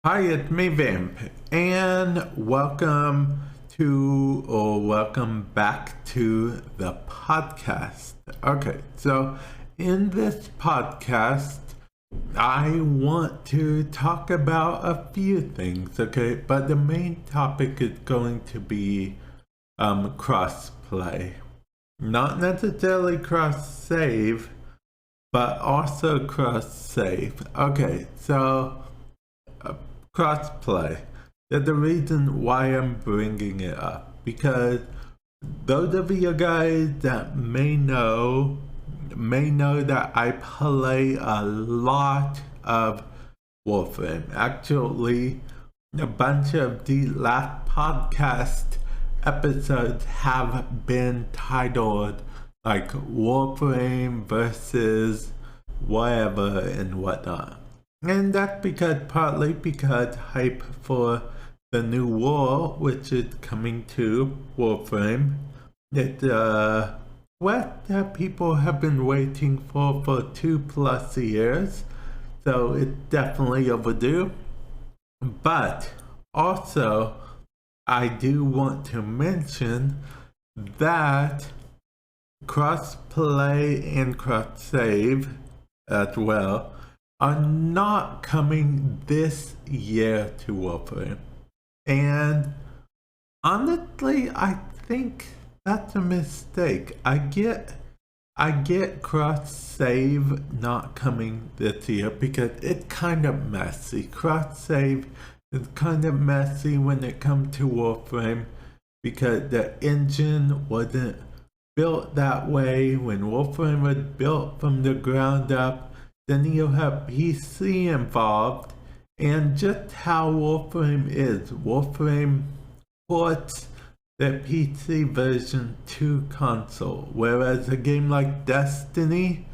Hi, it's me, Vamp, and welcome back to the podcast. Okay, so in this podcast, I want to talk about a few things, okay, but the main topic is going to be crossplay. Not necessarily cross save, but also cross save. Okay, so crossplay. There's the reason why I'm bringing it up, because those of you guys that may know that I play a lot of Warframe. Actually, a bunch of the last podcast episodes have been titled like Warframe versus whatever and whatnot. And that's partly because hype for the new war, which is coming to Warframe, that people have been waiting for 2+ years. So it's definitely overdue. But also, I do want to mention that crossplay and cross save as well are not coming this year to Warframe. And honestly, I think that's a mistake. I get cross save not coming this year because it's kind of messy. Cross save is kind of messy when it comes to Warframe because the engine wasn't built that way. When Warframe was built from the ground up, then you have PC involved, and just how Warframe is. Warframe ports the PC version to console, whereas a game like Destiny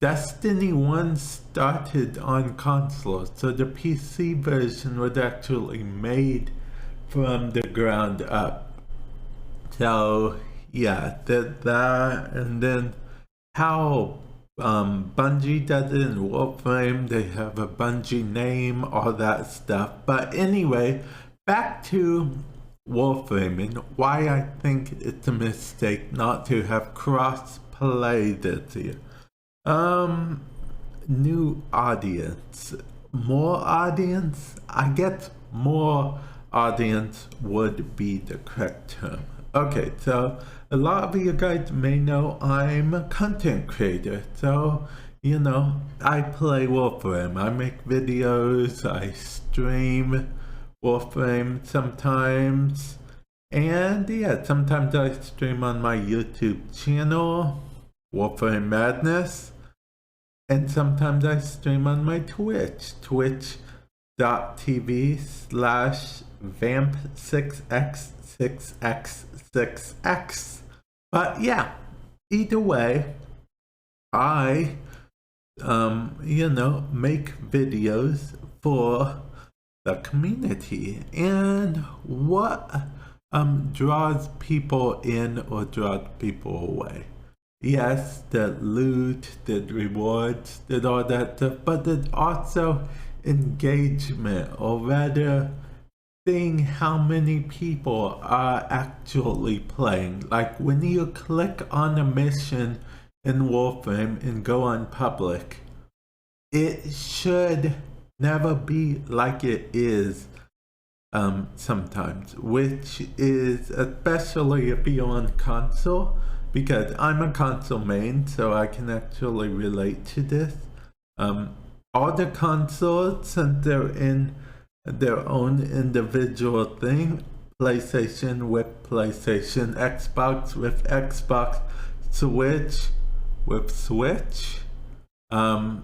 1 started on console, so the PC version was actually made from the ground up. So yeah, that and then how Bungie does it in Warframe. They have a Bungie name, all that stuff. But anyway, back to Warframe and why I think it's a mistake not to have cross-play this year. New audience. More audience? I guess more audience would be the correct term. Okay, so a lot of you guys may know I'm a content creator. So, I play Warframe. I make videos, I stream Warframe sometimes. And yeah, sometimes I stream on my YouTube channel, Warframe Madness. And sometimes I stream on my Twitch, twitch.tv/vamp6x6x6x. But yeah, either way, I, make videos for the community. And what draws people in or draws people away? Yes, the loot, the rewards, the all that stuff, but there's also engagement, or rather seeing how many people are actually playing. Like when you click on a mission in Warframe and go on public, it should never be like it is sometimes, which is especially if you're on console, because I'm a console main, so I can actually relate to this. All the consoles, since they're in their own individual thing, PlayStation with PlayStation, Xbox with Xbox, Switch with Switch, and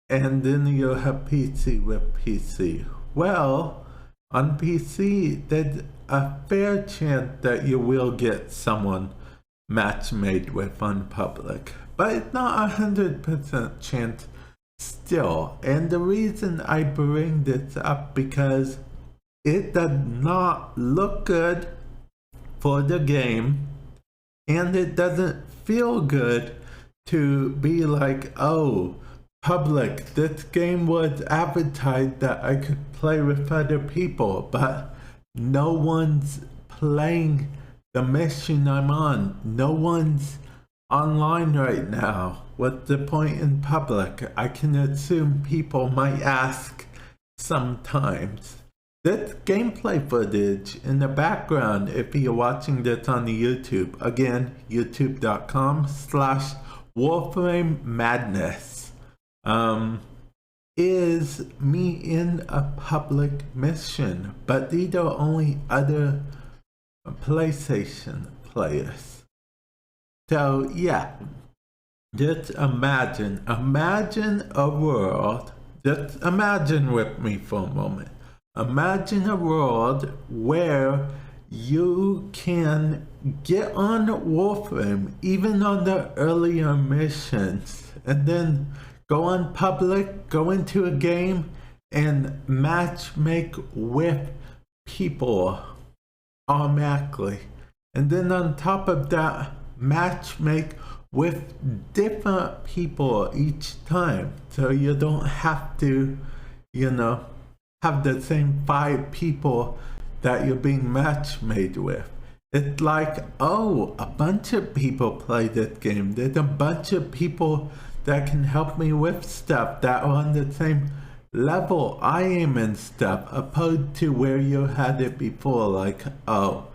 then you have PC with PC. Well, on PC, there's a fair chance that you will get someone match made with on public, but it's not 100% chance still. And the reason I bring this up because it does not look good for the game, and it doesn't feel good to be like, oh, public. This game was advertised that I could play with other people, but no one's playing the mission I'm on. No one's online right now. What's the point in public? I can assume people might ask sometimes. This gameplay footage in the background, if you're watching this on the YouTube, again, youtube.com/Warframe Madness, is me in a public mission, but these are only other PlayStation players. So yeah, just imagine a world, just imagine with me for a moment. Imagine a world where you can get on Warframe, even on the earlier missions, and then go on public, go into a game, and matchmake with people automatically. And then on top of that, matchmake with different people each time. So you don't have to, have the same 5 people that you're being matchmade with. It's like, oh, a bunch of people play this game. There's a bunch of people that can help me with stuff that are on the same level I am and stuff, opposed to where you had it before, like, oh,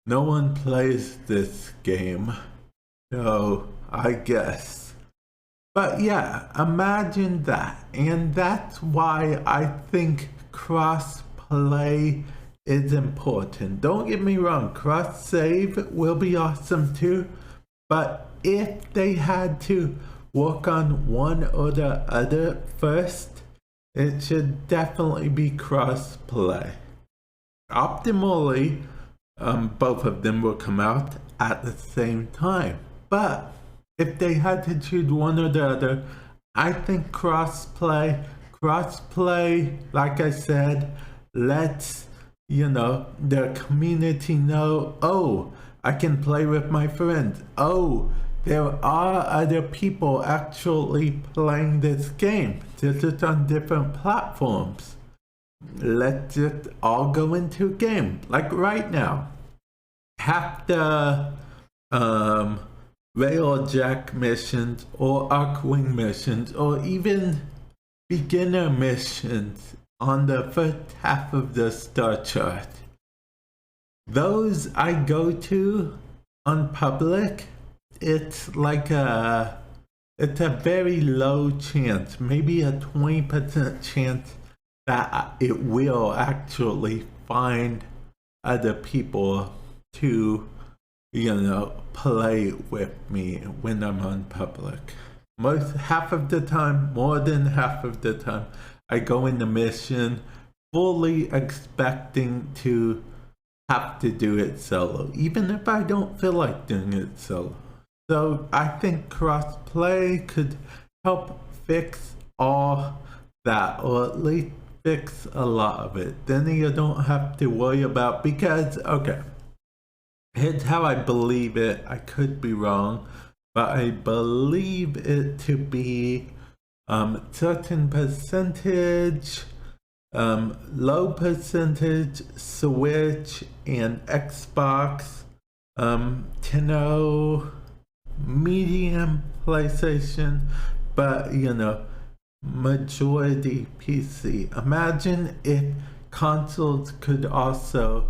no one plays this game, so I guess. But yeah, imagine that. And that's why I think cross-play is important. Don't get me wrong, cross-save will be awesome too, but if they had to work on one or the other first, it should definitely be cross-play. Optimally, both of them will come out at the same time, but if they had to choose one or the other, I think crossplay, like I said, lets, the community know, oh, I can play with my friends. Oh, there are other people actually playing this game. This is on different platforms. Let's just all go into a game. Like right now, half the Railjack missions or Arcwing missions or even beginner missions on the first half of the star chart, those I go to on public. It's a very low chance, maybe a 20% chance that it will actually find other people to play with me when I'm on public. Half of the time, more than half of the time, I go in the mission fully expecting to have to do it solo, even if I don't feel like doing it solo. So I think crossplay could help fix all that, or at least fix a lot of it. Then you don't have to worry about, because, okay, here's how I believe it. I could be wrong, but I believe it to be certain percentage, low percentage Switch and Xbox, 10 medium PlayStation, but majority PC. Imagine if consoles could also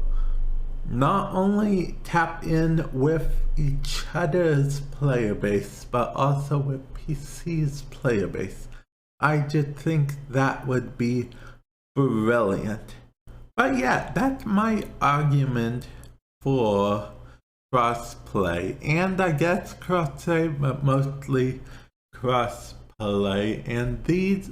not only tap in with each other's player base, but also with PC's player base. I just think that would be brilliant. But yeah, that's my argument for crossplay, and I guess cross-save, but mostly crossplay. And this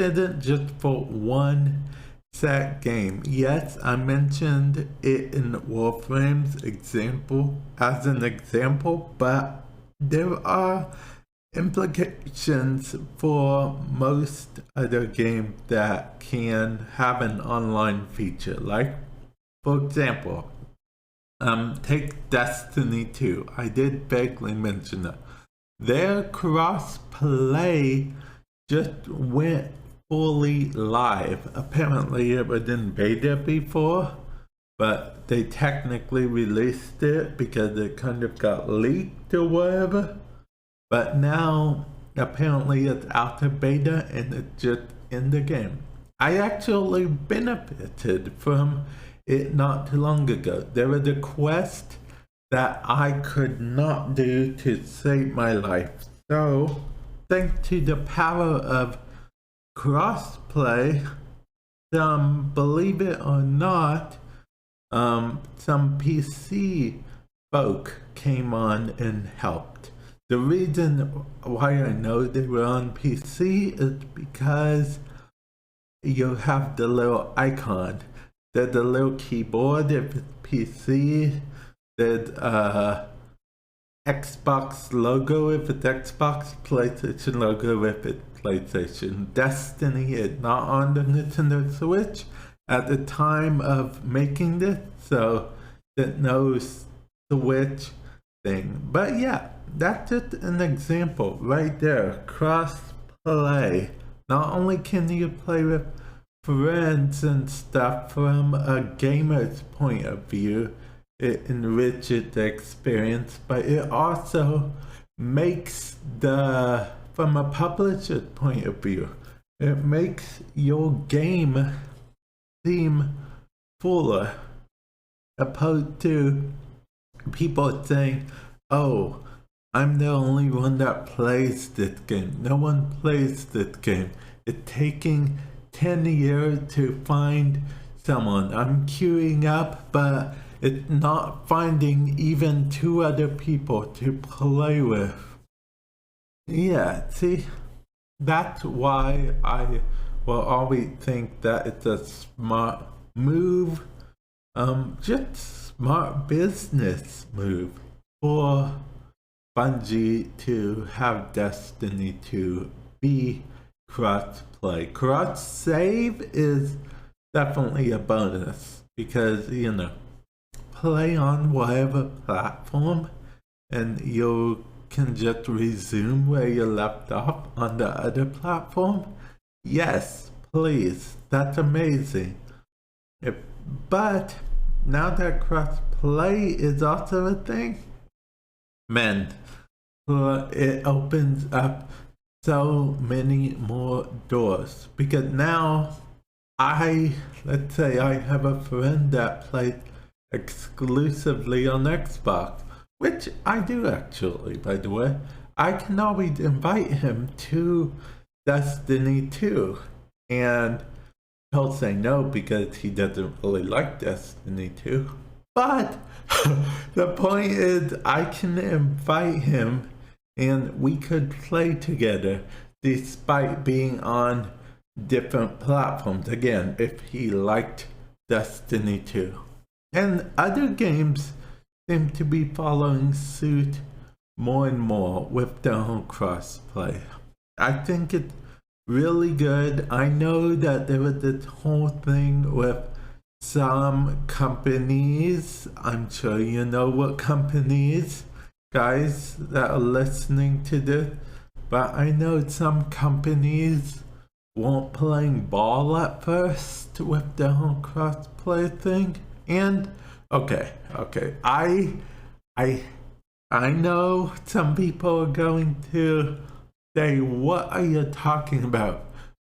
isn't just for one set game. Yes, I mentioned it in Warframe's example as an example, but there are implications for most other games that can have an online feature. Like, for example, take Destiny 2. I did vaguely mention that. their crossplay just went fully live. Apparently it was in beta before, but they technically released it because it kind of got leaked or whatever. But now apparently it's out of beta and it's just in the game. I actually benefited from it not too long ago. There was a quest that I could not do to save my life. So, thanks to the power of crossplay, believe it or not, some PC folk came on and helped. The reason why I know they were on PC is because you have the little icon. There's a little keyboard if it's PC. There's Xbox logo if it's Xbox, PlayStation logo if it's PlayStation. Destiny is not on the Nintendo Switch at the time of making this, so there's no Switch thing. But yeah, that's just an example right there. Cross-play. Not only can you play with friends and stuff from a gamer's point of view, it enriches the experience, but it also makes from a publisher's point of view, it makes your game seem fuller, opposed to people saying, oh, I'm the only one that plays this game. No one plays this game. It's taking 10 years to find someone. I'm queuing up, but it's not finding even 2 other people to play with. Yeah, see, that's why I will always think that it's a smart move, just smart business move for Bungie to have Destiny 2 be cross-play. Cross-save is definitely a bonus because, you know, play on whatever platform and you can just resume where you left off on the other platform. Yes, please, that's amazing. But now that cross-play is also a thing, man, it opens up so many more doors. Because now let's say I have a friend that plays exclusively on Xbox, which I do actually, by the way. I can always invite him to Destiny 2, and he'll say no because he doesn't really like Destiny 2. But the point is, I can invite him and we could play together despite being on different platforms. Again, if he liked Destiny 2. And other games seem to be following suit more and more with their whole crossplay. I think it's really good. I know that there was this whole thing with some companies. I'm sure you know what companies, guys that are listening to this. But I know some companies weren't playing ball at first with the whole crossplay thing. And okay, I know some people are going to say, what are you talking about,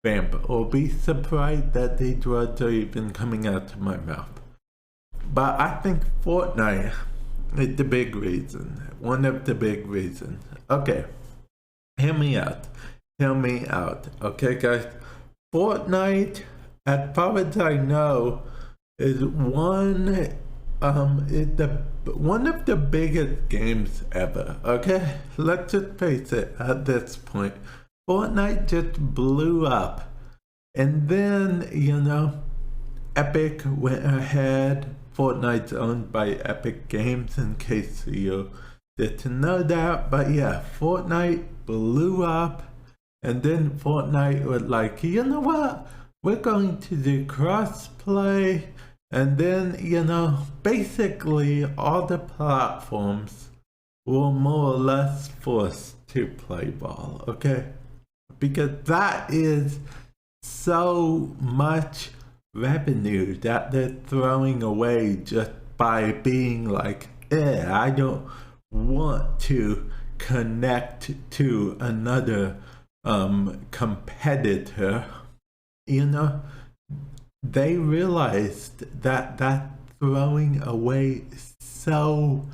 Vamp? Or be surprised that these words are even coming out of my mouth. But I think Fortnite is the big reason. One of the big reasons. Okay, hear me out. Okay, guys? Fortnite, as far as I know, is one of the biggest games ever. Okay, let's just face it. At this point, Fortnite just blew up, and then, you know, Epic went ahead. Fortnite's owned by Epic Games, in case you didn't know that. But yeah, Fortnite blew up, and then Fortnite was like, you know what, we're going to do crossplay. And then, you know, basically all the platforms were more or less forced to play ball, okay? Because that is so much revenue that they're throwing away just by being like, I don't want to connect to another competitor. You know, they realized that throwing away so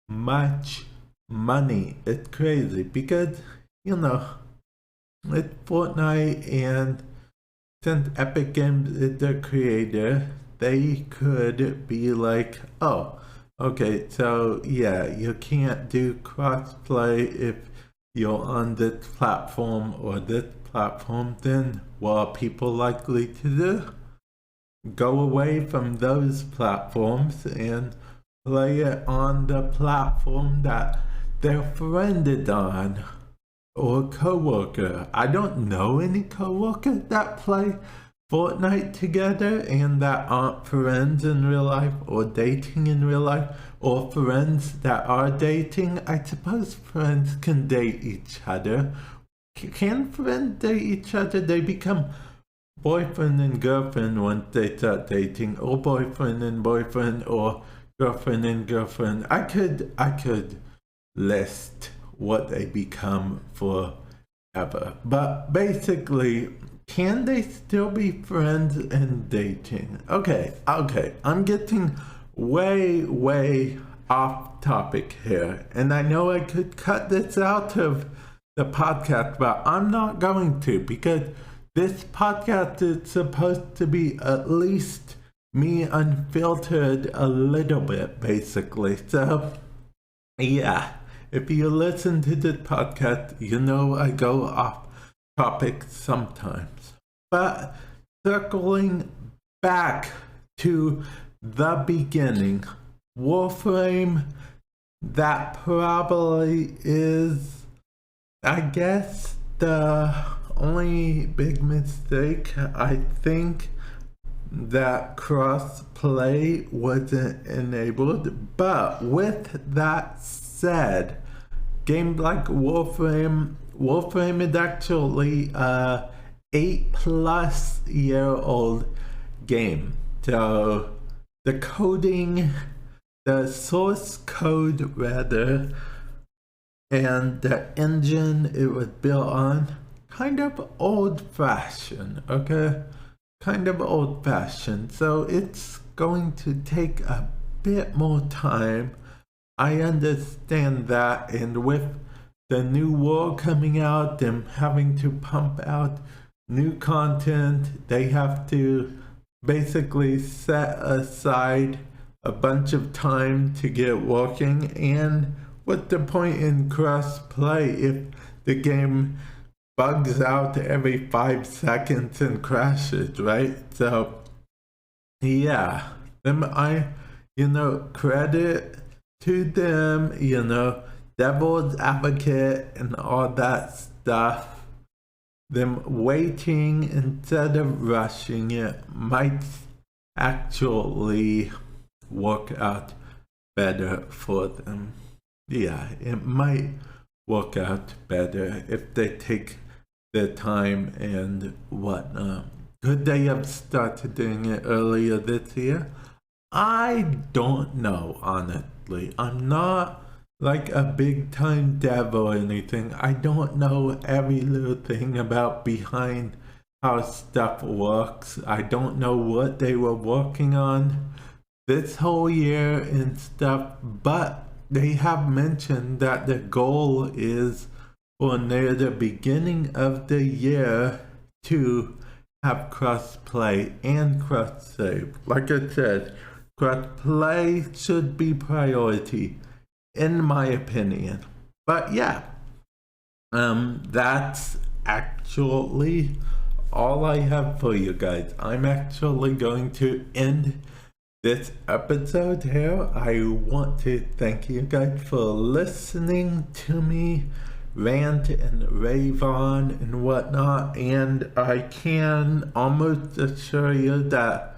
much money. It's crazy because, you know, it's Fortnite, and since Epic Games is the creator, they could be like, oh, okay, so yeah, you can't do crossplay if you're on this platform or this platform. Then what are people likely to do? Go away from those platforms and play it on the platform that their friend is on, or coworker. I don't know any coworkers that play Fortnite together and that aren't friends in real life or dating in real life, or friends that are dating. I suppose friends can date each other. Can friends date each other? They become boyfriend and girlfriend once they start dating, or boyfriend and boyfriend, or girlfriend and girlfriend. I could list what they become forever. But basically, can they still be friends and dating? Okay, I'm getting way off topic here. And I know I could cut this out of the podcast, but I'm not going to, because this podcast is supposed to be at least me unfiltered a little bit, basically. So, yeah. If you listen to this podcast, you know I go off topic sometimes. But circling back to the beginning, Warframe, that probably is, I guess, the only big mistake. I think that crossplay wasn't enabled. But with that said, game like Warframe is actually a 8+ year old game. So the coding, the source code rather, and the engine it was built on, kind of old-fashioned, okay? Kind of old-fashioned. So it's going to take a bit more time. I understand that, and with the new war coming out, them having to pump out new content, they have to basically set aside a bunch of time to get working. And what's the point in cross-play if the game bugs out every 5 seconds and crashes, right? So, yeah, credit to them, devil's advocate and all that stuff. Them waiting instead of rushing it might actually work out better for them. Yeah, it might work out better if they take their time and whatnot. Could they have started doing it earlier this year? I don't know, honestly. I'm not like a big time dev or anything. I don't know every little thing about behind how stuff works. I don't know what they were working on this whole year and stuff, but they have mentioned that the goal is for near the beginning of the year to have crossplay and cross save. Like I said, crossplay should be priority, in my opinion. But yeah, that's actually all I have for you guys. I'm actually going to end this episode here. I want to thank you guys for listening to me rant and rave on and whatnot, and I can almost assure you that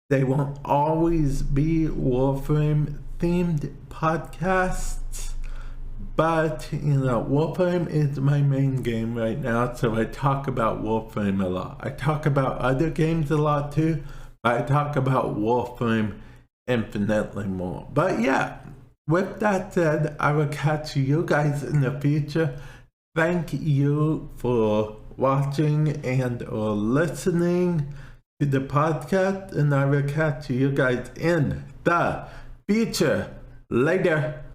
they won't always be Warframe themed podcasts, But, Warframe is my main game right now, so I talk about Warframe a lot. I talk about other games a lot too, but I talk about Warframe infinitely more. But yeah, with that said, I will catch you guys in the future. Thank you for watching and or listening to the podcast, and I will catch you guys in the future. Later.